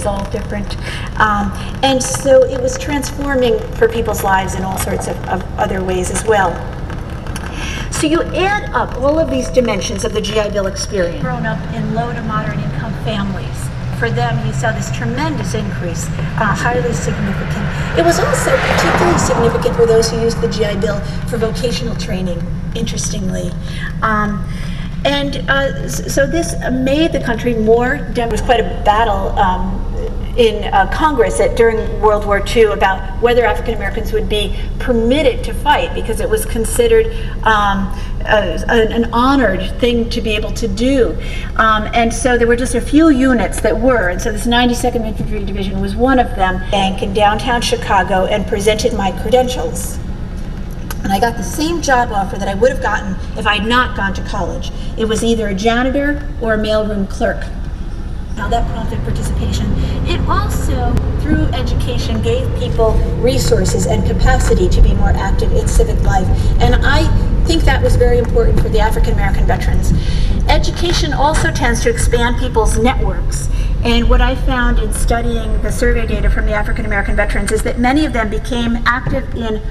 was all different. And so it was transforming for people's lives in all sorts of other ways as well. So you add up all of these dimensions of the GI Bill experience. Grown up in low to moderate income families for them, you saw this tremendous increase, highly significant. It was also particularly significant for those who used the GI Bill for vocational training, interestingly. So this made the country more democratic. There was quite a battle in Congress during World War II about whether African Americans would be permitted to fight, because it was considered an honored thing to be able to do. And so there were just a few units that were, and so this 92nd Infantry Division was one of them. Bank in downtown Chicago and presented my credentials. And I got the same job offer that I would have gotten if I had not gone to college. It was either a janitor or a mailroom clerk. Now that prompted participation. It also, through education, gave people resources and capacity to be more active in civic life. And I think that was very important for the African American veterans. Education also tends to expand people's networks. And what I found in studying the survey data from the African American veterans is that many of them became active in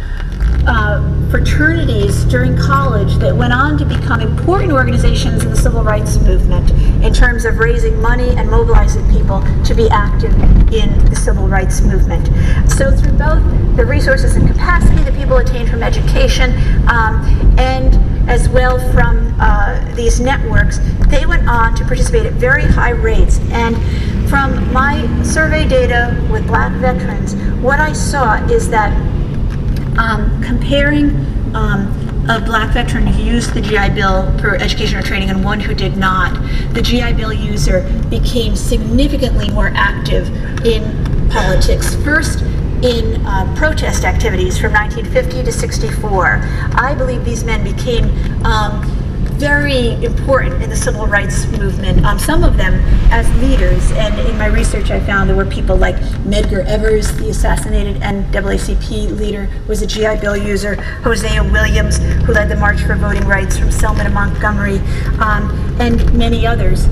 fraternities during college that went on to become important organizations in the civil rights movement in terms of raising money and mobilizing people to be active in the civil rights movement. So through both the resources and capacity that people attained from education and as well from these networks, they went on to participate at very high rates. And from my survey data with black veterans, what I saw is that comparing a black veteran who used the GI Bill for education or training and one who did not, the GI Bill user became significantly more active in politics. First, in protest activities from 1950 to 64. I believe these men became very important in the civil rights movement, some of them as leaders. And in my research I found there were people like Medgar Evers, the assassinated NAACP leader, was a GI Bill user, Hosea Williams, who led the March for Voting Rights from Selma to Montgomery, and many others.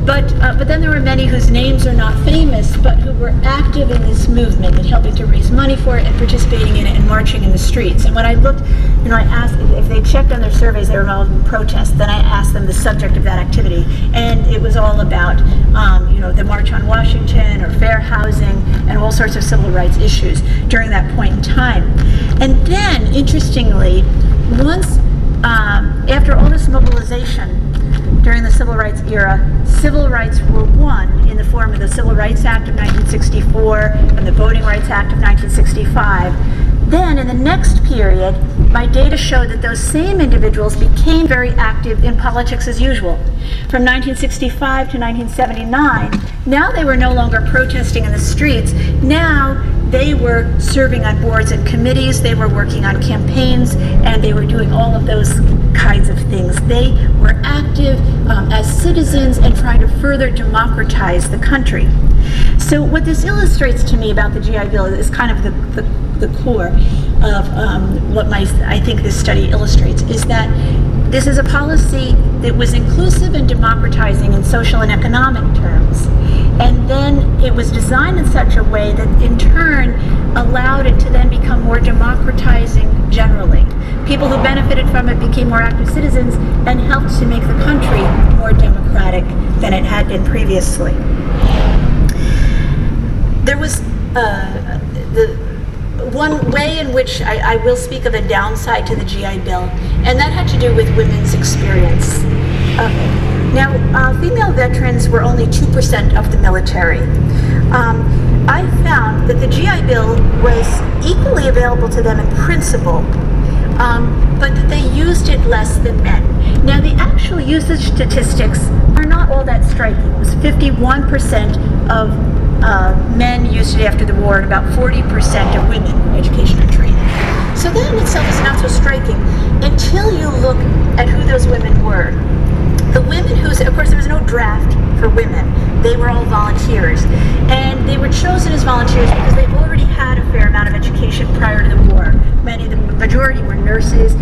But then there were many whose names are not famous, but who were active in this movement and helping to raise money for it and participating in it and marching in the streets. And when I looked, I asked if they checked on their surveys, they were involved in protests. Then I asked them the subject of that activity, and it was all about, the March on Washington or fair housing and all sorts of civil rights issues during that point in time. And then, interestingly, once after all this mobilization during the civil rights era, civil rights were won in the form of the Civil Rights Act of 1964 and the Voting Rights Act of 1965. Then, in the next period, my data showed that those same individuals became very active in politics as usual. From 1965 to 1979, now they were no longer protesting in the streets. Now they were serving on boards and committees, they were working on campaigns, and they were doing all of those kinds of things. They were active as citizens and trying to further democratize the country. So what this illustrates to me about the GI Bill is kind of the core of what I think this study illustrates, is that this is a policy that was inclusive and democratizing in social and economic terms. And then it was designed in such a way that in turn allowed it to then become more democratizing generally. People who benefited from it became more active citizens and helped to make the country more democratic than it had been previously. There was one way in which I will speak of a downside to the GI Bill, and that had to do with women's experience. Now, female veterans were only 2% of the military. I found that the GI Bill was equally available to them in principle, but that they used it less than men. Now, the actual usage statistics are not all that striking. It was 51% of men used it after the war, and about 40% of women for education and training. So that in itself is not so striking until you look at who those women were. The women whose, of course, there was no draft for women. They were all volunteers. And they were chosen as volunteers because they already had a fair amount of education prior to the war. The majority were nurses.